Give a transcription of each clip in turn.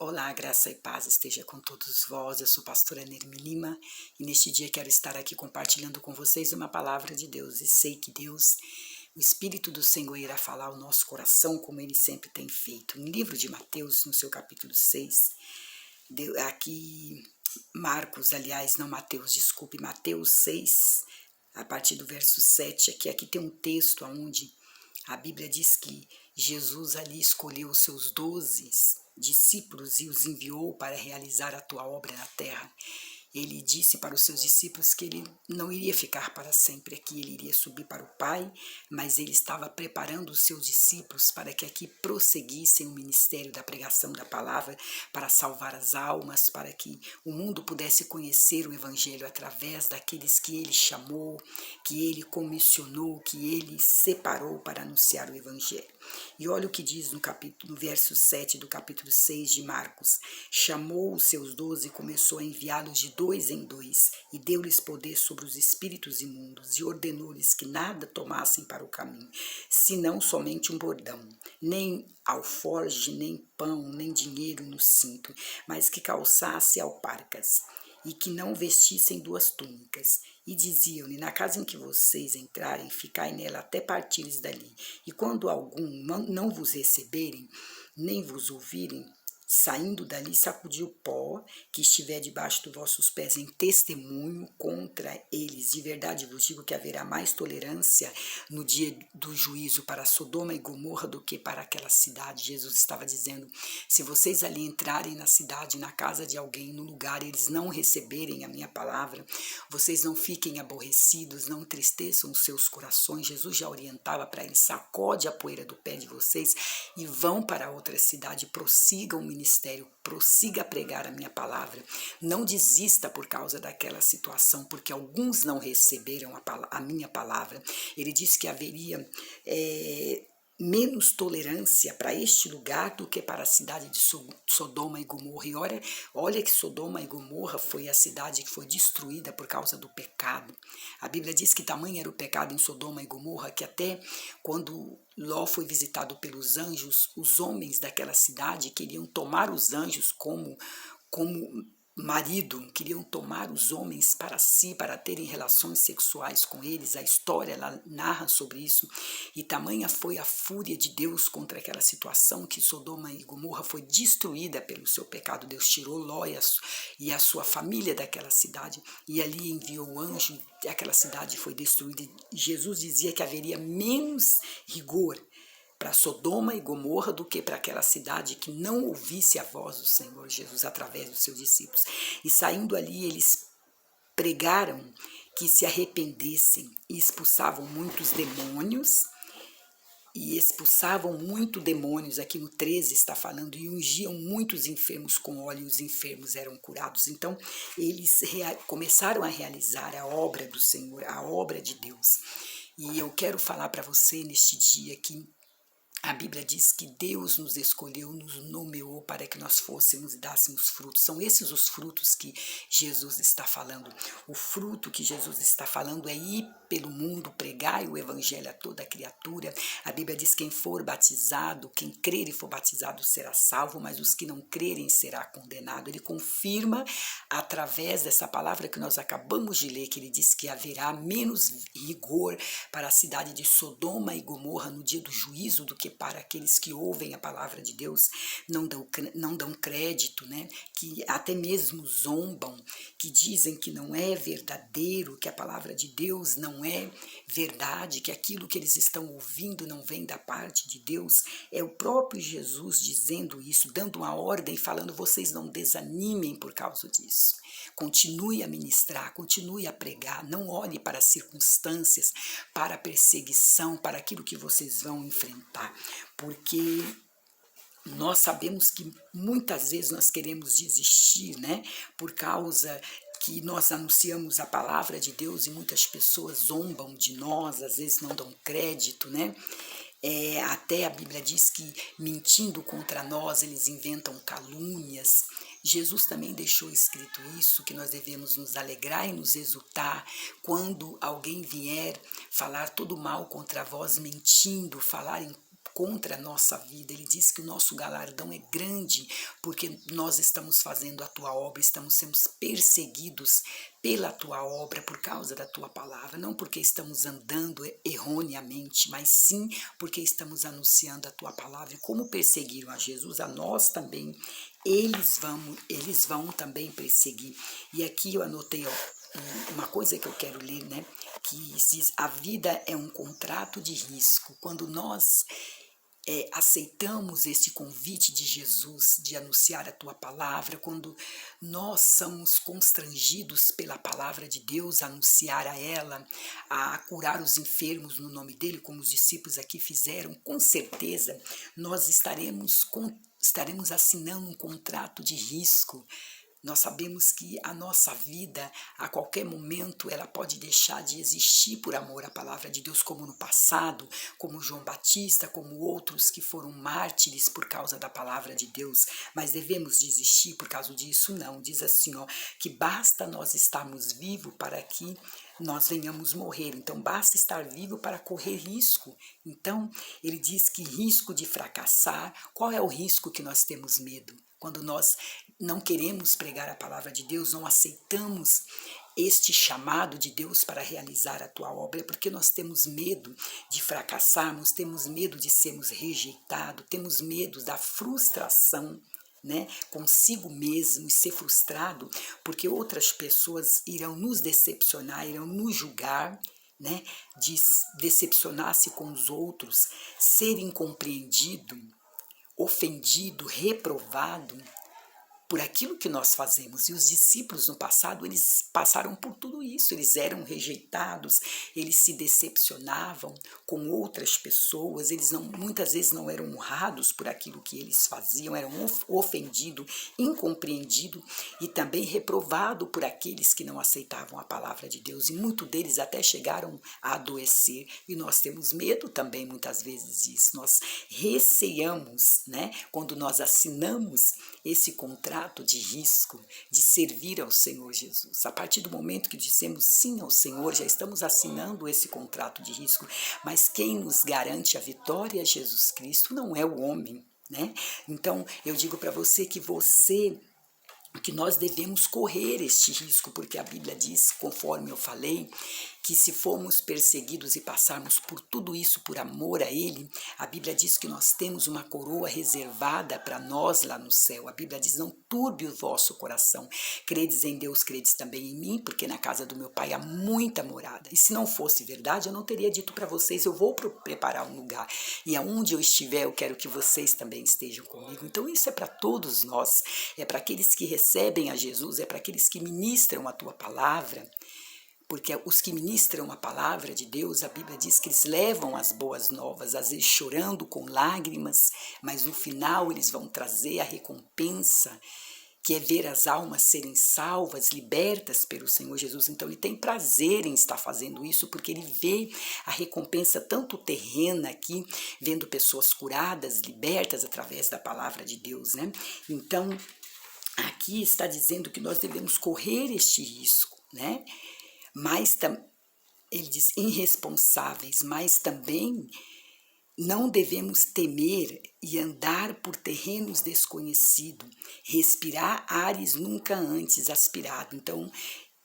Olá, graça e paz esteja com todos vós. Eu sou pastora Nermi Lima e neste dia quero estar aqui compartilhando com vocês uma palavra de Deus. E sei que Deus, o Espírito do Senhor, irá falar ao nosso coração como Ele sempre tem feito. No livro de Mateus, no seu capítulo 6, aqui Marcos, aliás, não Mateus, desculpe, Mateus 6, a partir do verso 7, aqui tem um texto onde a Bíblia diz que Jesus ali escolheu os seus 12 discípulos e os enviou para realizar a tua obra na terra. Ele disse para os seus discípulos que ele não iria ficar para sempre aqui, ele iria subir para o Pai, mas ele estava preparando os seus discípulos para que aqui prosseguissem o ministério da pregação da palavra, para salvar as almas, para que o mundo pudesse conhecer o Evangelho através daqueles que ele chamou, que ele comissionou, que ele separou para anunciar o Evangelho. E olha o que diz no verso 7 do capítulo 6 de Marcos: chamou os seus 12 e começou a enviá-los de 2 em 2, e deu-lhes poder sobre os espíritos imundos, e ordenou-lhes que nada tomassem para o caminho, senão somente um bordão, nem alforje, nem pão, nem dinheiro no cinto, mas que calçasse alparcas, e que não vestissem 2 túnicas. E diziam-lhe: na casa em que vocês entrarem, ficai nela até partires dali. E quando algum não vos receberem, nem vos ouvirem, saindo dali, sacudi o pó que estiver debaixo dos vossos pés em testemunho contra eles. De verdade vos digo que haverá mais tolerância no dia do juízo para Sodoma e Gomorra do que para aquela cidade. Jesus estava dizendo: se vocês ali entrarem na cidade, na casa de alguém, no lugar, eles não receberem a minha palavra, vocês não fiquem aborrecidos, não entristeçam os seus corações. Jesus já orientava para eles: sacode a poeira do pé de vocês e vão para outra cidade, prossigam o ministério, prossiga a pregar a minha palavra, não desista por causa daquela situação, porque alguns não receberam a minha palavra. Ele disse que haveria menos tolerância para este lugar do que para a cidade de Sodoma e Gomorra. E olha que Sodoma e Gomorra foi a cidade que foi destruída por causa do pecado. A Bíblia diz que tamanho era o pecado em Sodoma e Gomorra que até quando Ló foi visitado pelos anjos, os homens daquela cidade queriam tomar os anjos como marido, queriam tomar os homens para si, para terem relações sexuais com eles. A história ela narra sobre isso, e tamanha foi a fúria de Deus contra aquela situação que Sodoma e Gomorra foi destruída pelo seu pecado. Deus tirou Ló e a sua família daquela cidade, e ali enviou o anjo, e aquela cidade foi destruída. Jesus dizia que haveria menos rigor para Sodoma e Gomorra do que para aquela cidade que não ouvisse a voz do Senhor Jesus através dos seus discípulos. E saindo ali, eles pregaram que se arrependessem e expulsavam muitos demônios, aqui no 13 está falando, e ungiam muitos enfermos com óleo, e os enfermos eram curados. Então, eles começaram a realizar a obra do Senhor, a obra de Deus. E eu quero falar para você neste dia que a Bíblia diz que Deus nos escolheu, nos nomeou para que nós fôssemos e dássemos frutos. São esses os frutos que Jesus está falando. O fruto que Jesus está falando é ir pelo mundo, pregar o Evangelho a toda criatura. A Bíblia diz: quem for batizado, quem crer e for batizado será salvo, mas os que não crerem será condenado. Ele confirma através dessa palavra que nós acabamos de ler, que ele diz que haverá menos rigor para a cidade de Sodoma e Gomorra no dia do juízo do que para aqueles que ouvem a palavra de Deus, não dão crédito, né? Que até mesmo zombam, que dizem que não é verdadeiro, que a palavra de Deus não é verdade, que aquilo que eles estão ouvindo não vem da parte de Deus. É o próprio Jesus dizendo isso, dando uma ordem, falando: vocês não desanimem por causa disso. Continue a ministrar, continue a pregar, não olhe para as circunstâncias, para a perseguição, para aquilo que vocês vão enfrentar, porque nós sabemos que muitas vezes nós queremos desistir, né? Por causa que nós anunciamos a palavra de Deus e muitas pessoas zombam de nós, às vezes não dão crédito, né? Até a Bíblia diz que mentindo contra nós eles inventam calúnias. Jesus também deixou escrito isso, que nós devemos nos alegrar e nos exultar quando alguém vier falar todo mal contra vós, mentindo, falarem contra a nossa vida. Ele diz que o nosso galardão é grande, porque nós estamos fazendo a tua obra, estamos sendo perseguidos pela tua obra, por causa da tua palavra, não porque estamos andando erroneamente, mas sim porque estamos anunciando a tua palavra. E como perseguiram a Jesus, a nós também, eles vão também perseguir. E aqui eu anotei, uma coisa que eu quero ler, né, que diz: a vida é um contrato de risco. Quando nós aceitamos este convite de Jesus de anunciar a tua palavra, quando nós somos constrangidos pela palavra de Deus, a anunciar a ela, a curar os enfermos no nome dele, como os discípulos aqui fizeram, com certeza nós estaremos assinando um contrato de risco. Nós sabemos que a nossa vida, a qualquer momento, ela pode deixar de existir por amor à palavra de Deus, como no passado, como João Batista, como outros que foram mártires por causa da palavra de Deus. Mas devemos desistir por causa disso? Não. Diz assim, que basta nós estarmos vivos para que nós venhamos morrer. Então, basta estar vivo para correr risco. Então, ele diz que risco de fracassar. Qual é o risco que nós temos medo? Quando nós não queremos pregar a palavra de Deus, não aceitamos este chamado de Deus para realizar a tua obra, é porque nós temos medo de fracassarmos, temos medo de sermos rejeitados, temos medo da frustração, né, consigo mesmo, e ser frustrado porque outras pessoas irão nos decepcionar, irão nos julgar, né, de decepcionar-se com os outros, ser incompreendido, ofendido, reprovado por aquilo que nós fazemos. E os discípulos no passado, eles passaram por tudo isso, eles eram rejeitados, eles se decepcionavam com outras pessoas, eles muitas vezes não eram honrados por aquilo que eles faziam, eram ofendidos, incompreendidos e também reprovados por aqueles que não aceitavam a palavra de Deus, e muitos deles até chegaram a adoecer, e nós temos medo também muitas vezes disso, nós receamos, né, quando nós assinamos esse contrato de risco de servir ao Senhor Jesus. A partir do momento que dissemos sim ao Senhor, já estamos assinando esse contrato de risco, mas quem nos garante a vitória é Jesus Cristo, não é o homem, né? Então, eu digo para você que nós devemos correr este risco, porque a Bíblia diz, conforme eu falei, que se formos perseguidos e passarmos por tudo isso por amor a Ele, a Bíblia diz que nós temos uma coroa reservada para nós lá no céu. A Bíblia diz: não turbe o vosso coração, credes em Deus, credes também em mim, porque na casa do meu Pai há muita morada. E se não fosse verdade, eu não teria dito para vocês: eu vou preparar um lugar, e aonde eu estiver, eu quero que vocês também estejam comigo. Então isso é para todos nós, é para aqueles que recebem a Jesus, é para aqueles que ministram a tua palavra, porque os que ministram a palavra de Deus, a Bíblia diz que eles levam as boas novas, às vezes chorando com lágrimas, mas no final eles vão trazer a recompensa, que é ver as almas serem salvas, libertas pelo Senhor Jesus. Então ele tem prazer em estar fazendo isso, porque ele vê a recompensa tanto terrena aqui, vendo pessoas curadas, libertas através da palavra de Deus, né? Então, aqui está dizendo que nós devemos correr este risco, né? Mas ele diz irresponsáveis, mas também não devemos temer e andar por terrenos desconhecidos, respirar ares nunca antes aspirados. Então,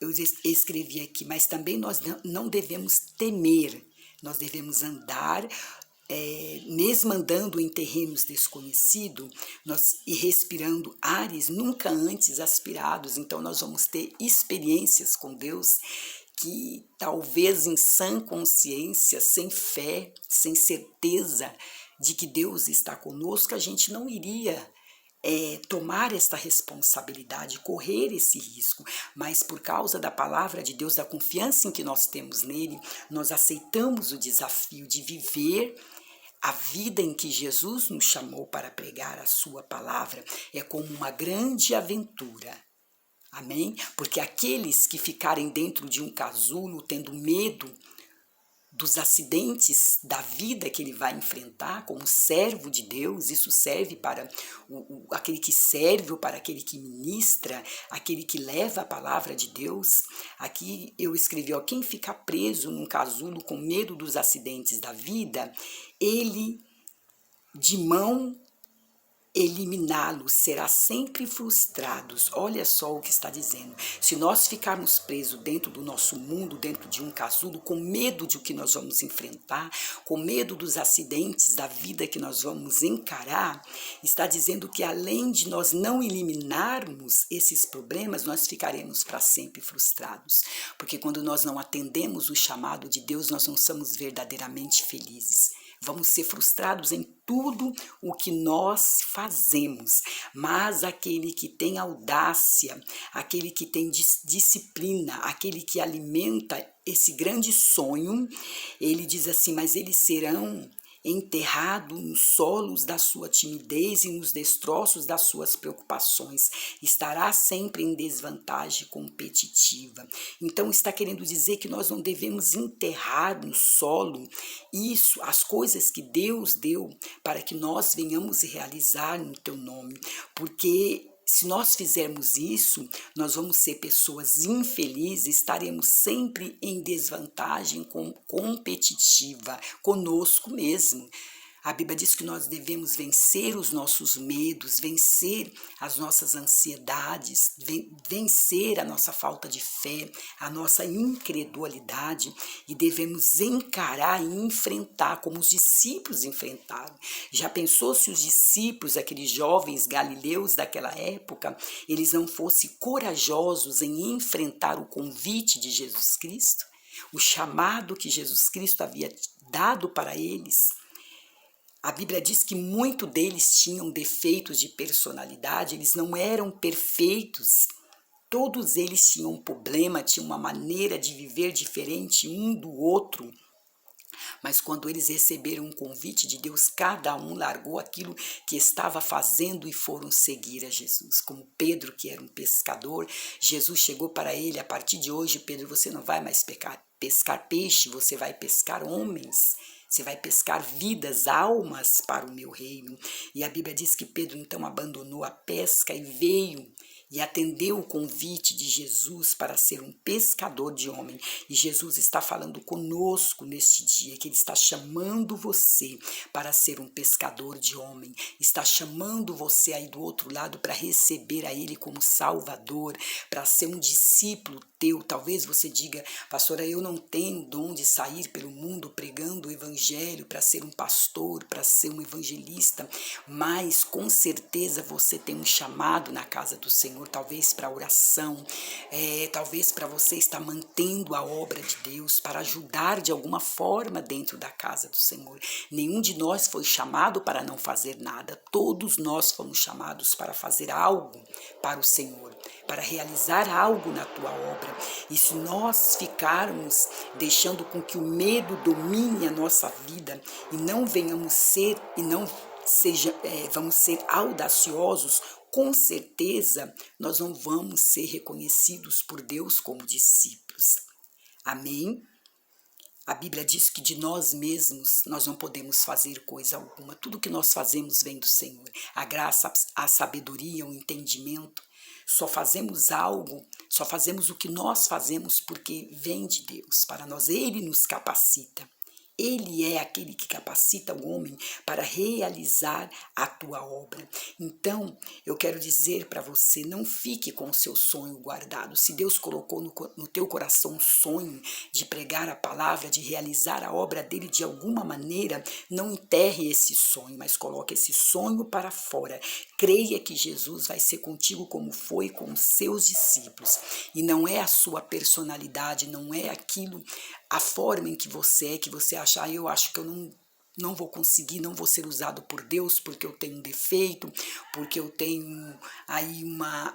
eu escrevi aqui, mas também nós não devemos temer, nós devemos andar, mesmo andando em terrenos desconhecidos, e respirando ares nunca antes aspirados. Então nós vamos ter experiências com Deus que talvez em sã consciência, sem fé, sem certeza de que Deus está conosco, a gente não iria tomar esta responsabilidade, correr esse risco, mas por causa da palavra de Deus, da confiança em que nós temos nele, nós aceitamos o desafio de viver a vida em que Jesus nos chamou para pregar a sua palavra. É como uma grande aventura. Amém? Porque aqueles que ficarem dentro de um casulo, tendo medo dos acidentes da vida que ele vai enfrentar como servo de Deus, isso serve para aquele que serve ou para aquele que ministra, aquele que leva a palavra de Deus. Aqui eu escrevi, quem ficar preso num casulo com medo dos acidentes da vida, ele de mão eliminá-los, será sempre frustrados. Olha só o que está dizendo. Se nós ficarmos presos dentro do nosso mundo, dentro de um casulo, com medo de o que nós vamos enfrentar, com medo dos acidentes da vida que nós vamos encarar, está dizendo que além de nós não eliminarmos esses problemas, nós ficaremos para sempre frustrados. Porque quando nós não atendemos o chamado de Deus, nós não somos verdadeiramente felizes. Vamos ser frustrados em tudo o que nós fazemos, mas aquele que tem audácia, aquele que tem disciplina, aquele que alimenta esse grande sonho, ele diz assim, mas eles serão enterrados nos solos da sua timidez e nos destroços das suas preocupações, estará sempre em desvantagem competitiva. Então está querendo dizer que nós não devemos enterrar no solo isso, as coisas que Deus deu para que nós venhamos realizar no teu nome, porque se nós fizermos isso, nós vamos ser pessoas infelizes, estaremos sempre em desvantagem competitiva conosco mesmo. A Bíblia diz que nós devemos vencer os nossos medos, vencer as nossas ansiedades, vencer a nossa falta de fé, a nossa incredulidade e devemos encarar e enfrentar como os discípulos enfrentaram. Já pensou se os discípulos, aqueles jovens galileus daquela época, eles não fossem corajosos em enfrentar o convite de Jesus Cristo? O chamado que Jesus Cristo havia dado para eles? A Bíblia diz que muitos deles tinham defeitos de personalidade, eles não eram perfeitos. Todos eles tinham um problema, tinham uma maneira de viver diferente um do outro. Mas quando eles receberam um convite de Deus, cada um largou aquilo que estava fazendo e foram seguir a Jesus. Como Pedro, que era um pescador, Jesus chegou para ele, a partir de hoje, Pedro, você não vai mais pescar peixe, você vai pescar homens. Você vai pescar vidas, almas para o meu reino. E a Bíblia diz que Pedro então abandonou a pesca e veio e atendeu o convite de Jesus para ser um pescador de homem. E Jesus está falando conosco neste dia, que Ele está chamando você para ser um pescador de homem. Está chamando você aí do outro lado para receber a Ele como Salvador, para ser um discípulo teu. Talvez você diga, pastora, eu não tenho dom de sair pelo mundo pregando o evangelho, para ser um pastor, para ser um evangelista, mas com certeza você tem um chamado na casa do Senhor, talvez para oração, talvez para você estar mantendo a obra de Deus, para ajudar de alguma forma dentro da casa do Senhor. Nenhum de nós foi chamado para não fazer nada, todos nós fomos chamados para fazer algo para o Senhor, para realizar algo na tua obra. E se nós ficarmos deixando com que o medo domine a nossa vida e não venhamos ser e não vamos ser audaciosos, com certeza nós não vamos ser reconhecidos por Deus como discípulos. Amém? A Bíblia diz que de nós mesmos nós não podemos fazer coisa alguma. Tudo que nós fazemos vem do Senhor. A graça, a sabedoria, o entendimento. Só fazemos algo, só fazemos o que nós fazemos porque vem de Deus. Para nós, Ele nos capacita. Ele é aquele que capacita o homem para realizar a tua obra. Então, eu quero dizer para você, não fique com o seu sonho guardado. Se Deus colocou no teu coração um sonho de pregar a palavra, de realizar a obra dele de alguma maneira, não enterre esse sonho, mas coloque esse sonho para fora. Creia que Jesus vai ser contigo como foi com os seus discípulos. E não é a sua personalidade, não é aquilo, a forma em que você acha, eu acho que eu não vou conseguir, não vou ser usado por Deus porque eu tenho um defeito, porque eu tenho aí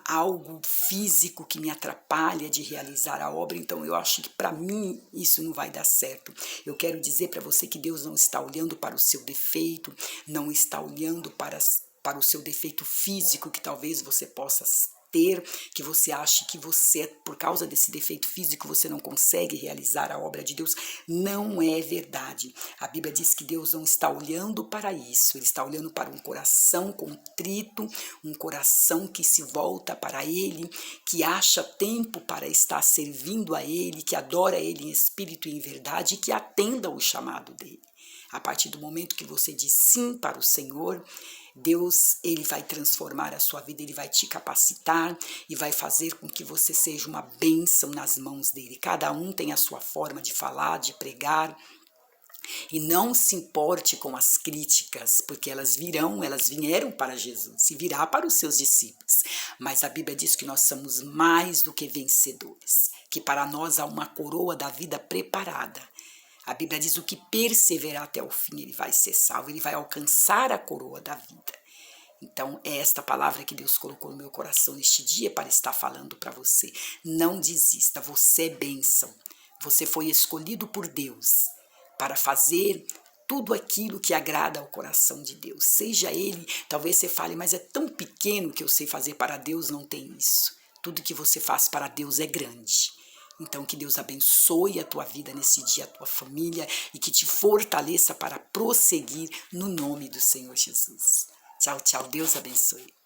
algo físico que me atrapalha de realizar a obra, então eu acho que para mim isso não vai dar certo. Eu quero dizer para você que Deus não está olhando para o seu defeito, não está olhando para o seu defeito físico que talvez você possa ter, que você ache que você, por causa desse defeito físico, você não consegue realizar a obra de Deus. Não é verdade. A Bíblia diz que Deus não está olhando para isso, Ele está olhando para um coração contrito, um coração que se volta para Ele, que acha tempo para estar servindo a Ele, que adora Ele em espírito e em verdade e que atenda o chamado dEle. A partir do momento que você diz sim para o Senhor, Deus, ele vai transformar a sua vida, ele vai te capacitar e vai fazer com que você seja uma bênção nas mãos dele. Cada um tem a sua forma de falar, de pregar, e não se importe com as críticas, porque elas vieram para Jesus e virá para os seus discípulos. Mas a Bíblia diz que nós somos mais do que vencedores, que para nós há uma coroa da vida preparada. A Bíblia diz: o que perseverar até o fim, ele vai ser salvo, ele vai alcançar a coroa da vida. Então, é esta palavra que Deus colocou no meu coração neste dia para estar falando para você. Não desista, você é bênção. Você foi escolhido por Deus para fazer tudo aquilo que agrada ao coração de Deus. Seja ele, talvez você fale, mas é tão pequeno que eu sei fazer para Deus, não tem isso. Tudo que você faz para Deus é grande. Então, que Deus abençoe a tua vida nesse dia, a tua família, e que te fortaleça para prosseguir no nome do Senhor Jesus. Tchau, tchau. Deus abençoe.